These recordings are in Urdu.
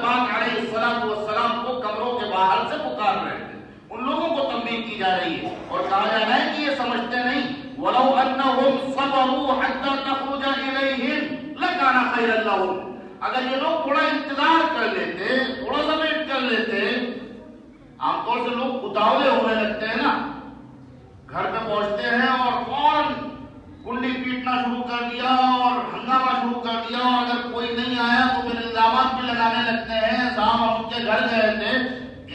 پاک علیہ السلام کو کمروں کے باہر سے پکار رہے تھے. ان لوگوں کو تنبیہ کی جا رہی ہے اور کہا جا رہا ہے کہ یہ سمجھتے نہیں وَلَوْ أَنَّهُمْ صَبَرُوا حَتَّى تَخْرُجَ إِلَيْهِمْ لَكَانَ خَيْرًا لَهُمْ. اگر یہ لوگ تھوڑا انتظار کر لیتے, تھوڑا سا ویٹ کر لیتے. عام طور سے لوگ اتاولے ہونے لگتے ہیں نا, گھر پہ پہنچتے ہیں اور فوراً کنڈی پیٹنا شروع کر دیا اور ہنگامہ شروع کر دیا, اور اگر کوئی نہیں آیا تو پھر الزامات بھی لگانے لگتے ہیں. صاحب ہم ان کے گھر گئے تھے.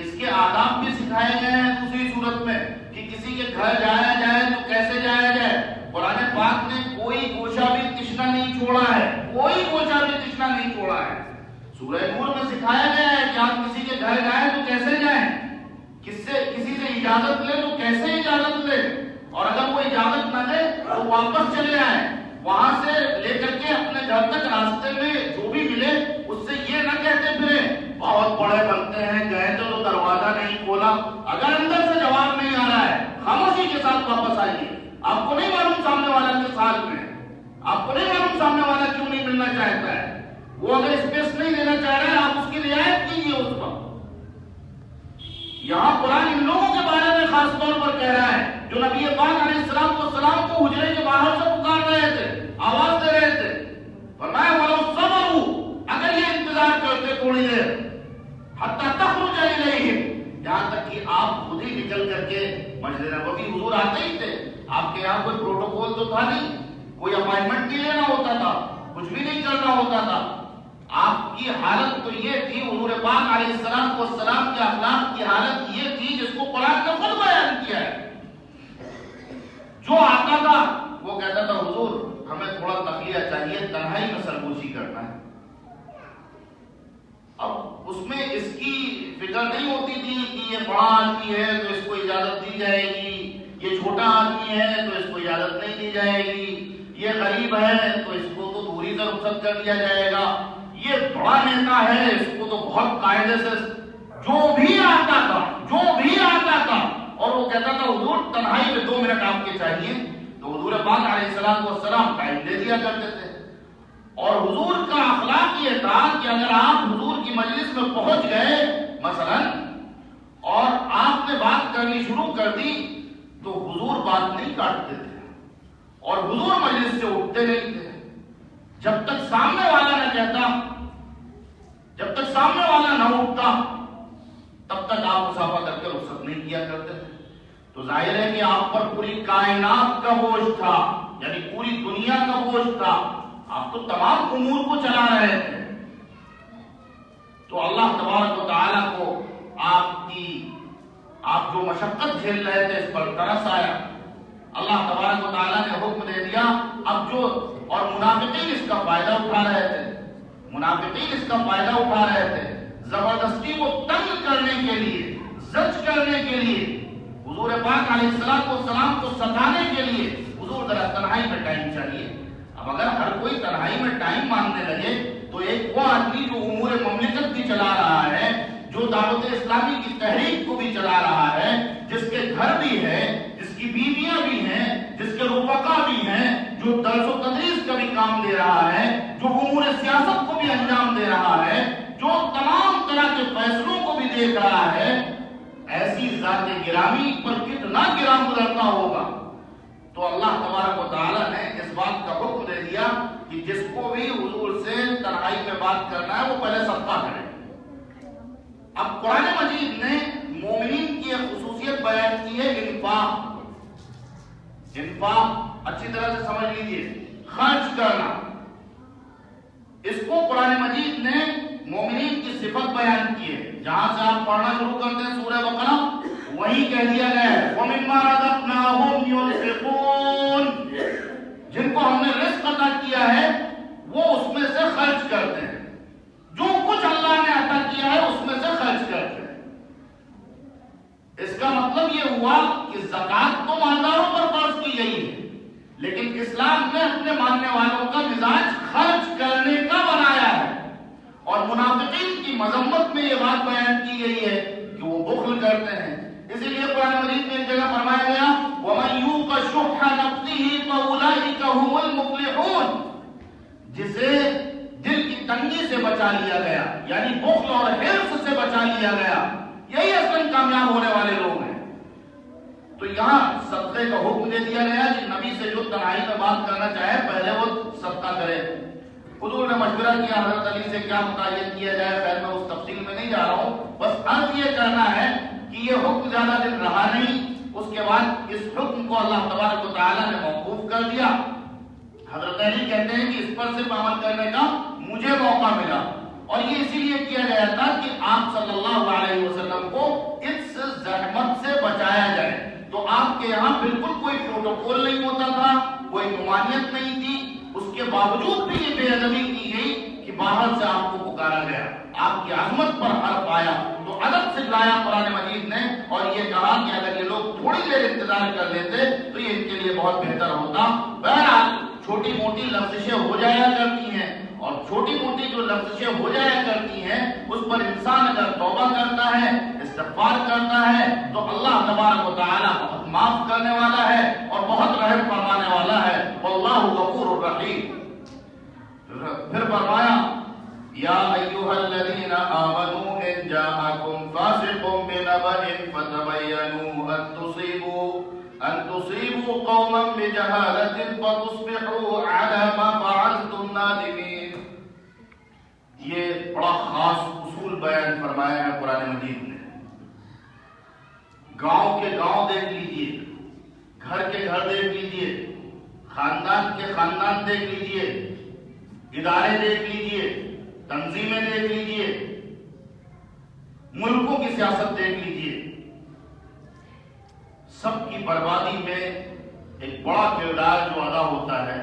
اس کے آداب بھی سکھائے گئے ہیں دوسری صورت میں کہ کسی کے گھر جایا جائے تو کیسے جایا جائے. قرآن پاک نے کوئی گوشہ بھی تشنا نہیں چھوڑا ہے, کوئی گوشہ بھی تشنا نہیں چھوڑا ہے. سورہ نور میں سکھایا گیا ہے کہ آپ کسی کے گھر جائیں تو کیسے جائیں, کسی سے اجازت لیں تو کیسے اجازت لیں, اور اگر وہ اجازت نہ دے تو واپس چلے آئیں. وہاں سے لے کر کے اپنے گھر تک راستے میں جو بھی ملے اس سے یہ نہ کہتے پھرے بہت بڑے بنتے ہیں, گئے تو دروازہ نہیں کھولا. اگر اندر سے جواب نہیں آ رہا ہے خاموشی کے ساتھ واپس آئیے. آپ کو نہیں معلوم سامنے والا کے ساتھ میں, آپ کو نہیں معلوم سامنے والا کیوں نہیں ملنا چاہتا ہے. وہ اگر اسپیس نہیں دینا چاہ رہا ہے آپ اس کی رعایت کیجیے اس وقت. یہاں قرآن ان لوگوں کے بارے میں خاص طور پر کہہ رہا ہے جو نبی پاک علیہ السلام کو حجرے کے باہر سے پکار رہے تھے, آواز دے رہے تھے. فرمایا وَلَوْ صَبَرُوا, اگر یہ انتظار کرتے تھوڑی دیر حَتَّى تَخْرُجَ إِلَيْهِمْ, یہاں تک کہ آپ خود ہی نکل کر کے مسجد نبوی حضور آتے ہی تھے. آپ کے یہاں کوئی پروٹوکول تو تھا نہیں, کوئی اپائنٹمنٹ نہیں لینا ہوتا تھا, کچھ بھی نہیں کرنا ہوتا تھا. آپ کی حالت تو یہ تھی, حضور پاک علیہ السلام کے اخلاق کی حالت یہ تھی جس کو قرآن نے خود بیان کیا ہے. جو آتا تھا وہ کہتا تھا حضور ہمیں تھوڑا تخلیہ چاہیے, تنہائی میں سرگوشی کرنا ہے. اب اس میں اس کی فکر نہیں ہوتی تھی کہ یہ بڑا آدمی ہے تو اس کو اجازت دی جائے گی, یہ چھوٹا آدمی ہے تو اس کو اجازت نہیں دی جائے گی, یہ غریب ہے تو اس کو تو دوری سے رخصت کر دیا جائے گا, یہ بڑا نیتا ہے اس کو تو بہت قاعدے سے. جو بھی آتا تھا اور وہ کہتا تھا حضور تنہائی میں 2 منٹ آپ کے چاہیے, تو حضور پاک علیہ السلام ٹائم دے دیا کرتے تھے. اور حضور کا اخلاق یہ تھا کہ اگر آپ حضور کی مجلس میں پہنچ گئے مثلا اور آپ نے بات کرنی شروع کر دی تو حضور بات نہیں کاٹتے تھے اور حضور مجلس سے اٹھتے نہیں تھے جب تک سامنے والا نہ کہتا, جب تک سامنے والا نہ اٹھتا تب تک آپ مسافہ کر کے رخصت نہیں کیا کرتے تھے. تو ظاہر ہے کہ آپ پر پوری کائنات کا بوجھ تھا, یعنی پوری دنیا کا بوجھ تھا. آپ تو تمام امور کو چلا رہے تھے. تو اللہ تبارک و تعالیٰ کو آپ جو مشقت جھیل رہے تھے اس پر ترس آیا. اللہ تبارک و تعالیٰ نے حکم دے دیا اب جو, اور منافقین اس کا فائدہ اٹھا رہے تھے, منافقین اس کا فائدہ اٹھا رہے تھے زبردستی کو تنگ کرنے کے لیے, زج کرنے کے لیے, حضور پاک علیہ السلام کو ستانے کے لیے. حضور ذرا تنہائی میں ٹائم چاہیے. اب اگر ہر کوئی تنہائی میں ٹائم مانگنے لگے تو ایک وہ آدمی جو امور مملکت بھی چلا رہا ہے, جو دعوت اسلامی کی تحریک کو بھی چلا رہا ہے, جس کے گھر بھی ہے, جس کی بیویاں بھی ہیں, جس کے رفقا بھی ہیں, جو درس و تدریس کا بھی کام دے رہا ہے, جو امور سیاست کو بھی انجام دے رہا ہے, جو تمام طرح کے فیصلوں کو بھی دیکھ رہا ہے, ایسی ذات گرامی پر کتنا گرام گزرتا ہوگا. تو اللہ تبارک و تعالیٰ نے اس بات کا حکم دے دیا کہ جس کو بھی حضور سے تنہائی میں بات کرنا ہے وہ پہلے صدقہ کرے. اب قرآن مجید نے مومنین کی ایک خصوصیت بیان کی ہے انفاق. انفاق اچھی طرح سے سمجھ لیجیے, خرچ کرنا. اس کو قرآن مجید نے مومنین کی صفت بیان کی ہے. جہاں سے آپ پڑھنا شروع کرتے ہیں سورہ بقرہ وہی کہہ دیا گیا ہے وَمِمَّا رَزَقْنَاهُمْ يُنْفِقُونَ, جن کو ہم نے رزق عطا کیا ہے وہ اس میں سے خرچ کرتے ہیں. جو کچھ اللہ نے عطا کیا ہے اس میں سے خرچ کرتے ہیں. اس کا مطلب یہ ہوا کہ زکوٰۃ تو مالداروں پر فرض کی گئی ہے, لیکن اسلام نے اپنے ماننے والوں کا مزاج خرچ کرنے کا بنایا ہے. اور منافقین کی مذمت میں یہ بات بیان کی گئی ہے کہ وہ بخل کرتے ہیں. اسی لیے قرآن مجید میں ایک جگہ فرمایا گیا وَمَن يُوقَ شُحَّ نَفْسِهِ فَأُولَٰئِكَ هُمُ الْمُفْلِحُونَ, جسے دل کی تنگی تنگی سے بچا لیا گیا، یعنی بخل اور حرص سے بچا لیا گیا، یہی اصلاً کامیاب ہونے والے لوگ ہیں۔ تو یہاں صدقے کا حکم دے دیا گیا کہ نبی سے جو تنہائی میں بات کرنا چاہے پہلے وہ صدقہ کرے۔ حضور نے مشورہ کیا حضرت علی سے کیا متعین کیا جائے، خیر میں اس تفصیل میں نہیں جا رہا ہوں، بس عرض یہ کرنا ہے کہ یہ حکم زیادہ دن رہا نہیں، اس کے بعد اس حکم کو اللہ تبارک و تعالیٰ نے موقوف کر دیا۔ حضرت علی کہتے ہیں کہ اس پر صرف عمل کرنے کا مجھے موقع ملا، اور یہ اسی لیے کیا گیا تھا کہ آپ صلی اللہ علیہ وسلم کو اس زحمت سے بچایا جائے۔ تو آپ کے یہاں بالکل کوئی پروٹوکول نہیں ہوتا تھا، کوئی ممانعت نہیں تھی، اس کے باوجود بھی یہ بے ادبی کی گئی کہ باہر سے آپ کو پکارا گیا، آپ کی عظمت پر حرف آیا تو ادب سے لایا قرآن مجید نے، اور یہ کہا کہ اگر یہ لوگ تھوڑی دیر انتظار کر لیتے تو یہ ان کے لیے بہت بہتر ہوتا۔ بہرحال چھوٹی موٹی لفزشیں ہو جایا کرتی ہیں، اور چھوٹی موٹی جو لفزشیں ہو جایا کرتی ہیں اس پر انسان اگر توبہ کرتا ہے، استغفار کرتا ہے، تو اللہ تبارک و تعالیٰ بہت معاف کرنے والا ہے اور بہت رحم فرمانے والا ہے، واللہ غفور الرحیم۔ پھر فرمایا یا ایھا الذین آمنوا ان جاءکم فاسق بنبأ فتبینوا ان تصیبوا قوما بجہالۃ فتصبحوا علی ما فعلتم نادمین۔ یہ بڑا خاص اصول بیان فرمایا ہے قرآن مجید نے۔ گاؤں کے گاؤں دیکھ لیجئے، گھر کے گھر دیکھ لیجئے، خاندان کے خاندان دیکھ لیجئے، ادارے دیکھ لیجئے، تنظیمیں دیکھ لیجئے، ملکوں کی سیاست دیکھ لیجئے، سب کی بربادی میں ایک بڑا کردار جو ادا ہوتا ہے